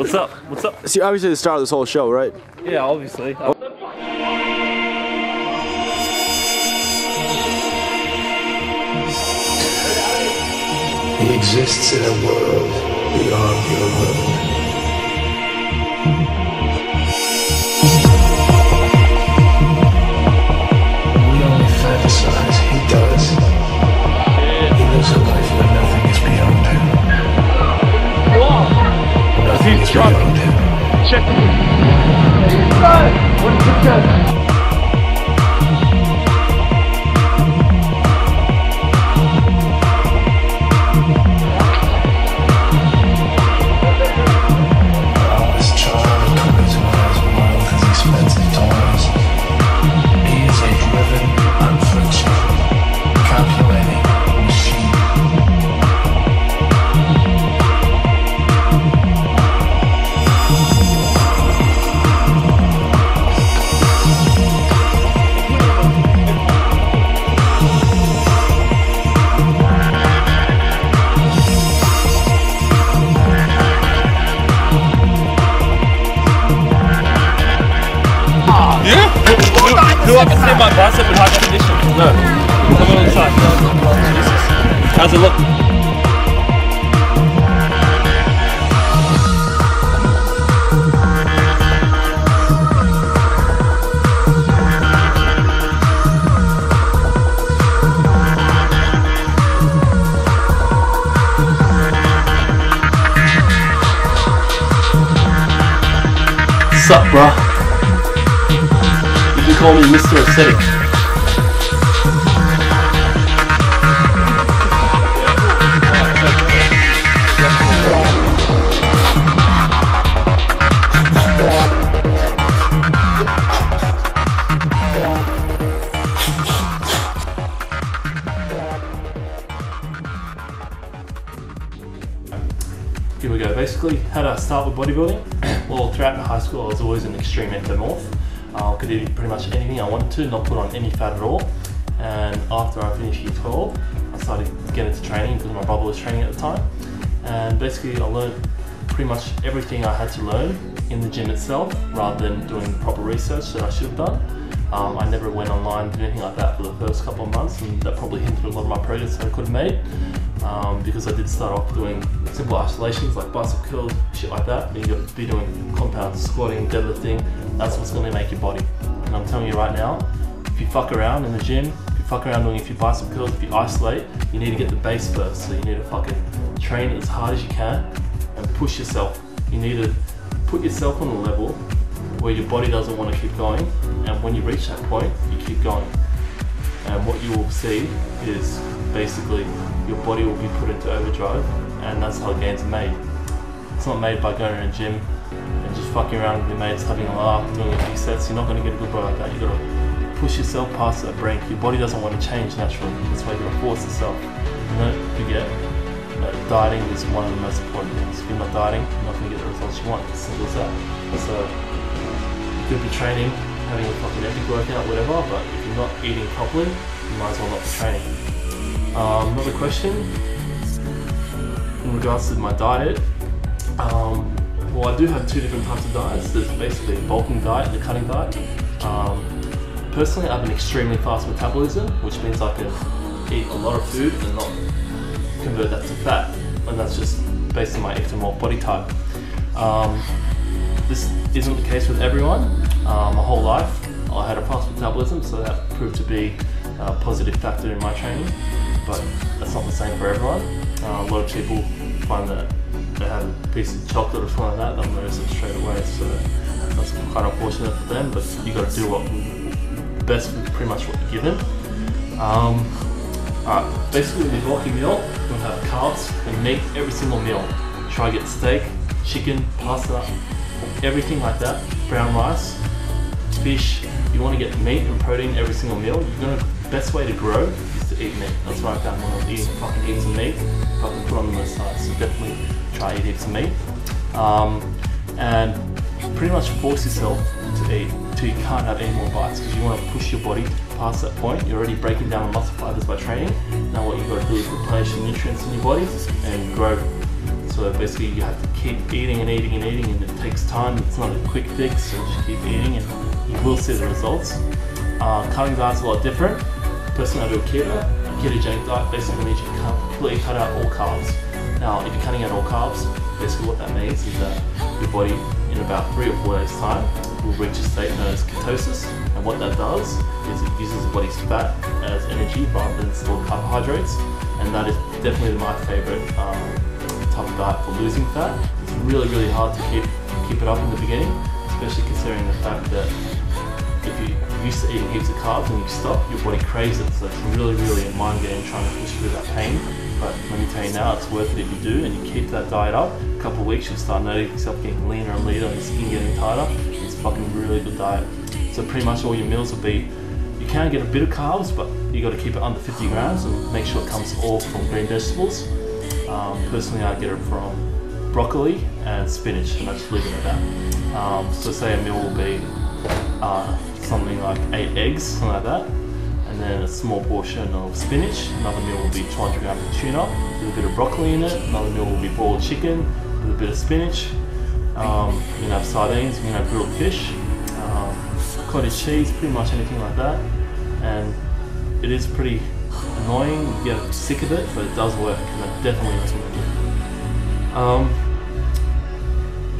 What's up? What's up? See, obviously the star of this whole show, right? Yeah, obviously. He exists in a world beyond your world. We only fantasize, he does. He lives a life where nothing is beyond him. Nothing is beyond him. Check. What is it? Do I can see my bicep in high definition? No. Come on inside. Jesus. How's it look? Sup, bruh? You call me Mr. Aesthetic. Here we go. Basically, how did I start with bodybuilding? Well, throughout high school, I was always an extreme ectomorph. Could eat pretty much anything I wanted to, not put on any fat at all. And after I finished year 12, I started to get into training because my brother was training at the time. And basically I learned pretty much everything I had to learn in the gym itself rather than doing proper research that I should have done. I never went online, did anything like that for the first couple of months, and that probably hindered a lot of my progress that I could have made. Because I did start off doing simple isolations like bicep curls, shit like that. But you got to be doing compound squatting, deadlifting. That's what's going to make your body. And I'm telling you right now, if you fuck around in the gym, if you fuck around doing a few bicep curls, if you isolate, you need to get the base first. So you need to fucking train as hard as you can and push yourself. You need to put yourself on a level where your body doesn't want to keep going, and when you reach that point, you keep going. And what you will see is basically your body will be put into overdrive, and that's how gains are made. It's not made by going to a gym and just fucking around with your mates, having a laugh, doing a few sets. You're not going to get a good body like that. You got to push yourself past that brink. Your body doesn't want to change naturally. That's why you got to force yourself. And don't forget that dieting is one of the most important things. If you're not dieting, you're not going to get the results you want. It's simple as that. So you could be training, having a fucking epic workout, whatever, but if you're not eating properly, you might as well not be training. Another question in regards to my diet. Well, I do have two different types of diets. There's basically a bulking diet and a cutting diet. Personally, I have an extremely fast metabolism, which means I can eat a lot of food and not convert that to fat, and that's just based on my ectomorph body type. This isn't the case with everyone. My whole life I had a fast metabolism, so that proved to be a positive factor in my training, but that's not the same for everyone. A lot of people find that they have a piece of chocolate or something like that, they'll notice it straight away, so that's quite unfortunate for them, but you got to do what best with pretty much what you're given. Alright, basically with your bulky meal, you're going to have carbs and meat every single meal. Try to get steak, chicken, pasta, everything like that, brown rice, fish. You want to get meat and protein every single meal. The best way to grow is to eat meat. That's what I found when I was eating fucking heaps of meat. Fucking put on the side, so definitely try eat heaps of meat. And pretty much force yourself to eat till you can't have any more bites, because you want to push your body past that point. You're already breaking down the muscle fibers by training. Now what you've got to do is replenish the nutrients in your body and grow. So basically you have to keep eating and eating and eating, and it takes time. It's not a quick fix, so just keep eating and you will see the results. Cutting diet's a lot different. Personally, I do a ketogenic diet. Basically means you completely cut out all carbs. Now, if you're cutting out all carbs, basically what that means is that your body in about 3 or 4 days time will reach a state known as ketosis, and what that does is it uses the body's fat as energy rather than stored carbohydrates, and that is definitely my favourite type of diet for losing fat. It's really, really hard to keep it up in the beginning, especially considering the fact that if you're used to eating heaps of carbs and you stop, your body craves it, so it's really, really a mind game trying to push through that pain. But let me tell you now, it's worth it if you do and you keep that diet up. A couple of weeks you'll start noticing yourself getting leaner and leaner and your skin getting tighter. It's fucking really good diet. So pretty much all your meals will be, you can get a bit of carbs, but you got to keep it under 50 grams and make sure it comes all from green vegetables. Personally, I get it from broccoli and spinach, and I just leave it at that. So say a meal will be something like 8 eggs, something like that, and then a small portion of spinach. Another meal will be 200 grams of tuna with a bit of broccoli in it. Another meal will be boiled chicken with a bit of spinach. You can have sardines, you can have grilled fish, cottage cheese, pretty much anything like that. And it is pretty annoying, you get sick of it, but it does work, and I definitely recommend it.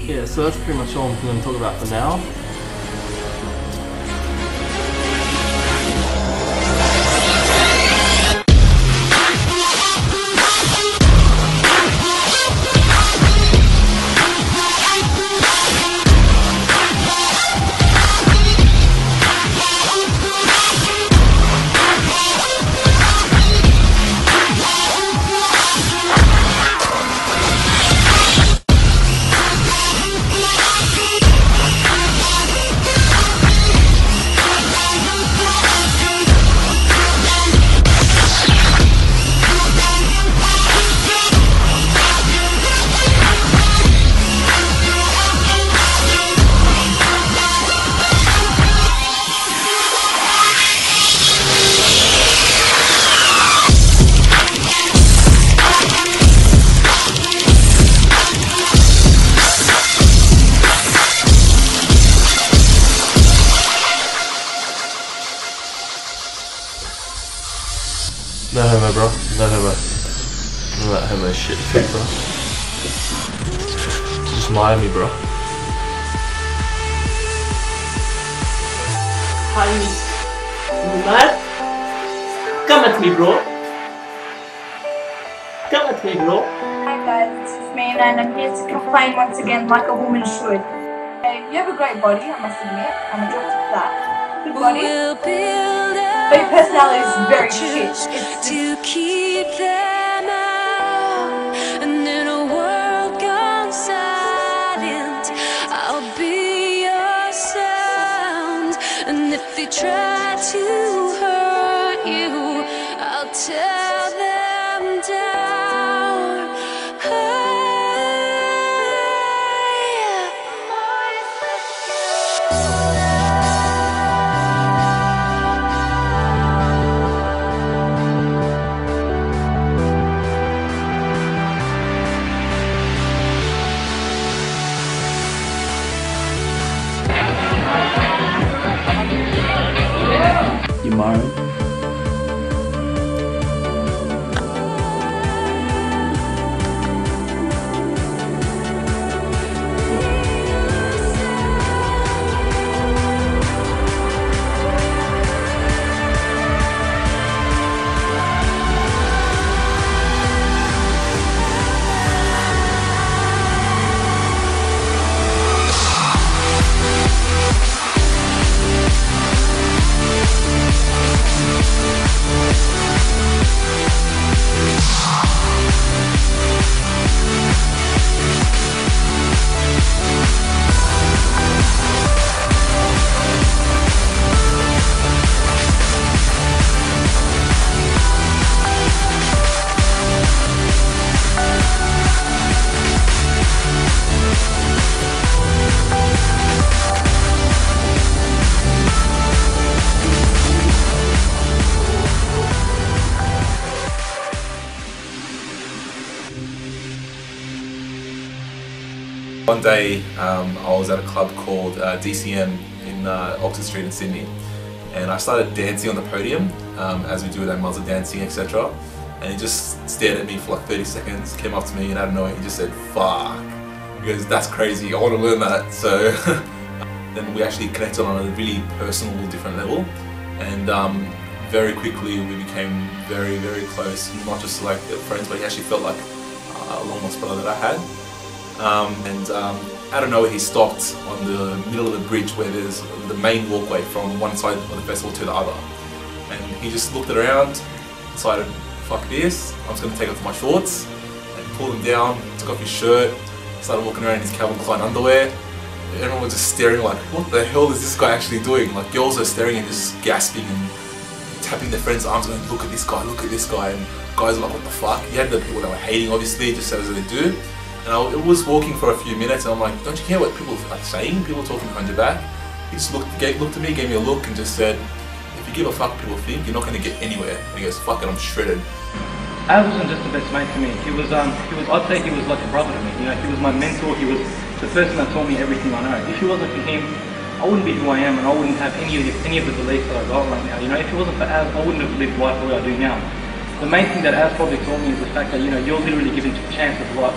Yeah, so that's pretty much all I'm going to talk about for now. No homo, bro. No homo. None of that homo shit, bro. Just Miami, bro. Hi, you mad? Come at me, bro. Come at me, bro. Hi guys, this is me and I'm here to complain once again like a woman should. Hey, you have a great body, I must admit. I'm attracted to that. Good body. But your personality is very shit. It's to keep them out, and in a world gone silent, I'll be your sound. And if they try to hurt you, I'll tear them down. You mind? One day I was at a club called DCM in Oxford Street in Sydney, and I started dancing on the podium as we do that muzzle dancing, etc. And he just stared at me for like 30 seconds, came up to me, and out of nowhere he just said, "Fuck." He goes, "That's crazy, I want to learn that." So then we actually connected on a really personal, different level, and very quickly we became very, very close. Not just like friends, but he actually felt like a long lost brother that I had. Out of nowhere he stopped on the middle of the bridge where there's the main walkway from one side of the festival to the other, and he just looked around, decided, "Fuck this, I'm just going to take off my shorts," and pulled them down, took off his shirt, started walking around in his Calvin Klein underwear. Everyone was just staring like, what the hell is this guy actually doing? Like, girls are staring and just gasping and tapping their friends' arms going, "Look at this guy, look at this guy," and guys are like, "What the fuck?" You had the people that were hating, obviously, just as they do. And I was walking for a few minutes and I'm like, "Don't you care what people are saying? People talking behind your back." He just looked at me, gave me a look and just said, "If you give a fuck what people think, you're not going to get anywhere." And he goes, "Fuck it, I'm shredded." Az wasn't just the best mate to me. He was, I'd say he was like a brother to me. You know, he was my mentor. He was the person that taught me everything I know. If it wasn't for him, I wouldn't be who I am, and I wouldn't have any of the beliefs that I got right now. You know, if it wasn't for Az, I wouldn't have lived life the way I do now. The main thing that Az probably taught me is the fact that, you know, you're literally given a chance of life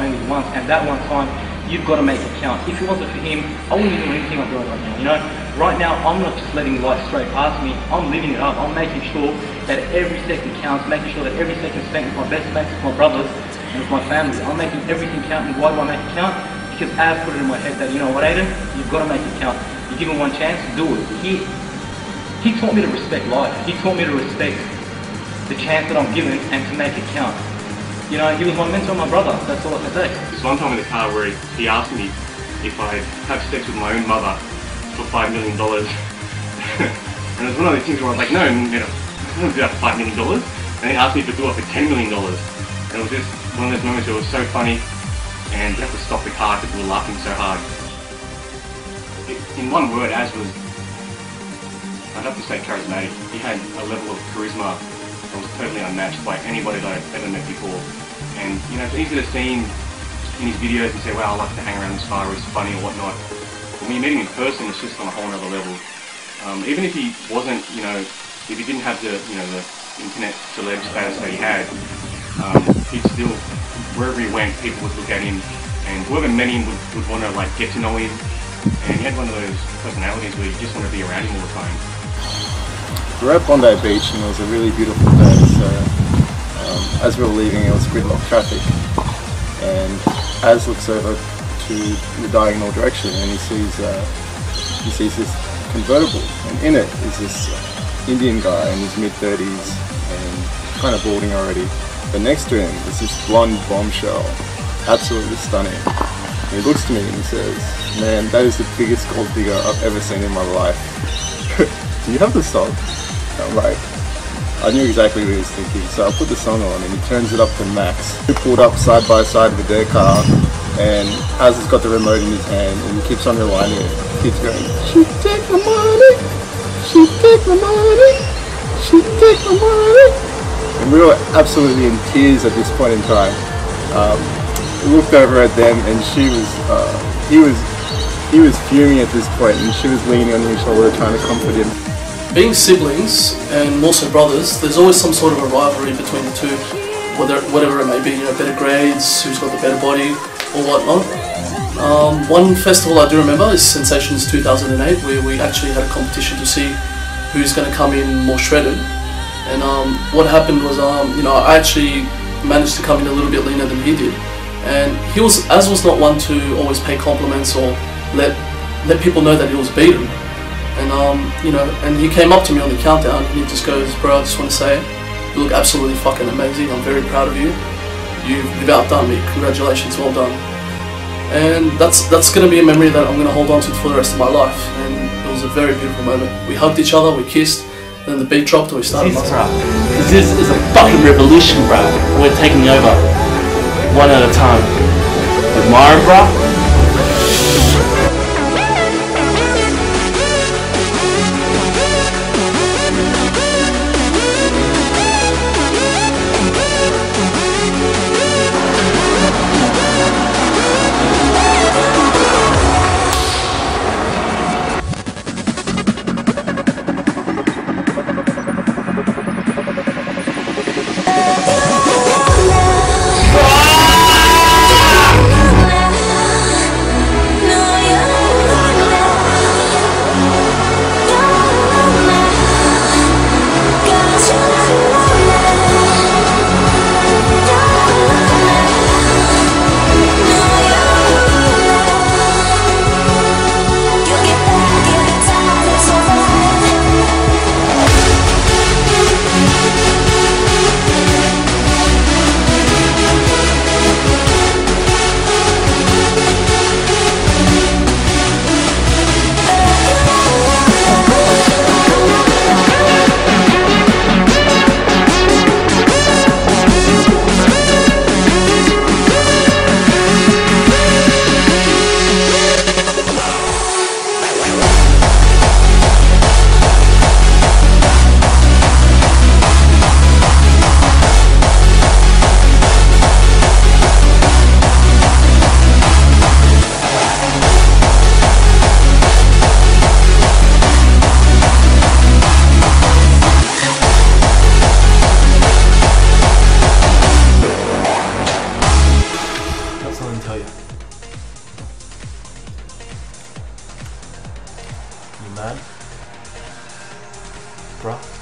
only once, and that one time you've got to make it count. If it wasn't for him, I wouldn't be doing anything I'm doing right now. You know, right now I'm not just letting life stray past me. I'm living it up. I'm making sure that every second counts, making sure that every second spent with my best mates, with my brothers, and with my family. I'm making everything count. And why do I make it count? Because Az put it in my head that, you know what, Aiden, you've got to make it count. You give him one chance, do it. He taught me to respect life. He taught me to respect the chance that I'm given and to make it count. You know, he was my mentor and my brother. That's all I can say. There's one time in the car where he asked me if I'd have sex with my own mother for $5 million. And it was one of those things where I was like, no, I don't want to do that for $5 million. And he asked me to do it for $10 million. And it was just one of those moments where it was so funny, and we had to stop the car because we were laughing so hard. In one word, Az was, I'd have to say, charismatic. He had a level of charisma that was totally unmatched by anybody that I've ever met before. And, you know, it's easy to see him in his videos and say, wow, I like to hang around this bar, it's funny or whatnot. But when you meet him in person, it's just on a whole other level. Even if he wasn't, you know, if he didn't have the, you know, the internet celeb status that he had, he'd still, wherever he went, people would look at him, and whoever met him would want to, like, get to know him. And he had one of those personalities where you just want to be around him all the time. We're at Bondi Beach and it was a really beautiful day, so as we were leaving it was gridlock traffic, and Az looks over to the diagonal direction and he sees this convertible, and in it is this Indian guy in his mid-30s and kind of balding already, but next to him is this blonde bombshell, absolutely stunning. And he looks to me and he says, "Man, that is the biggest gold digger I've ever seen in my life." "Do you have the song?" I'm like, I knew exactly what he was thinking, so I put the song on and he turns it up to max. We pulled up side by side with their car, and Az has got the remote in his hand and he keeps on rewinding it. He keeps going, "She take my money, she take my money, she take my money." And we were absolutely in tears at this point in time. We looked over at them and he was fuming at this point, and she was leaning on his shoulder trying to comfort him. Being siblings and more so brothers, there's always some sort of a rivalry between the two, whatever it may be, you know, better grades, who's got the better body or whatnot. One festival I do remember is Sensations 2008, where we actually had a competition to see who's going to come in more shredded. And what happened was, you know, I actually managed to come in a little bit leaner than he did. And Az was not one to always pay compliments or let people know that he was beaten. And you know, and he came up to me on the countdown and he just goes, "Bro, I just want to say, you look absolutely fucking amazing. I'm very proud of you. You've outdone me. Congratulations, well done." And that's going to be a memory that I'm going to hold on to for the rest of my life. And it was a very beautiful moment. We hugged each other, we kissed, and then the beat dropped and we started. Zyzz is a fucking revolution, bro. We're taking over one at a time. With Myra, bro. man. Bruh.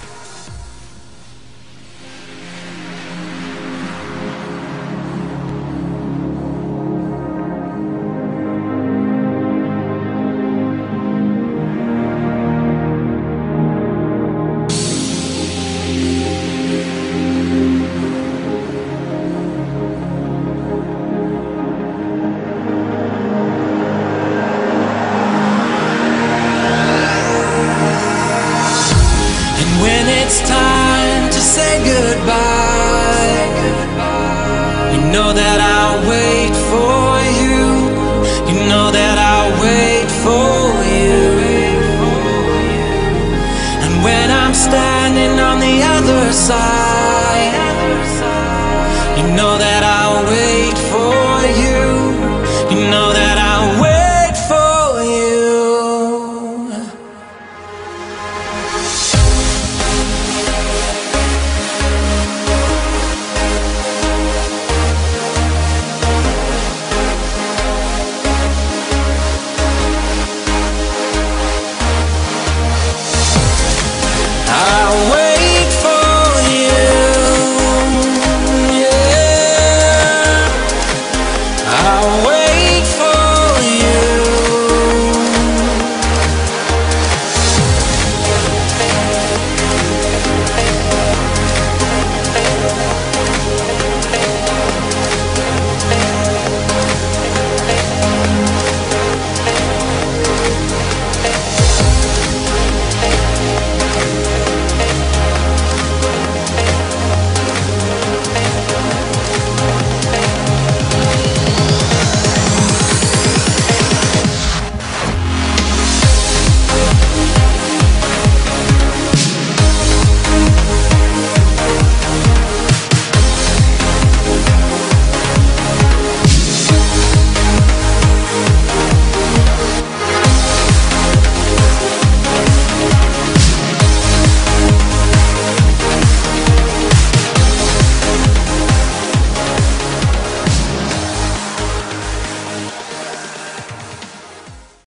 It's time to say goodbye. You know that I'll wait for you. You know that I'll wait for you. And when I'm standing on the other side, you know that I'll wait for you.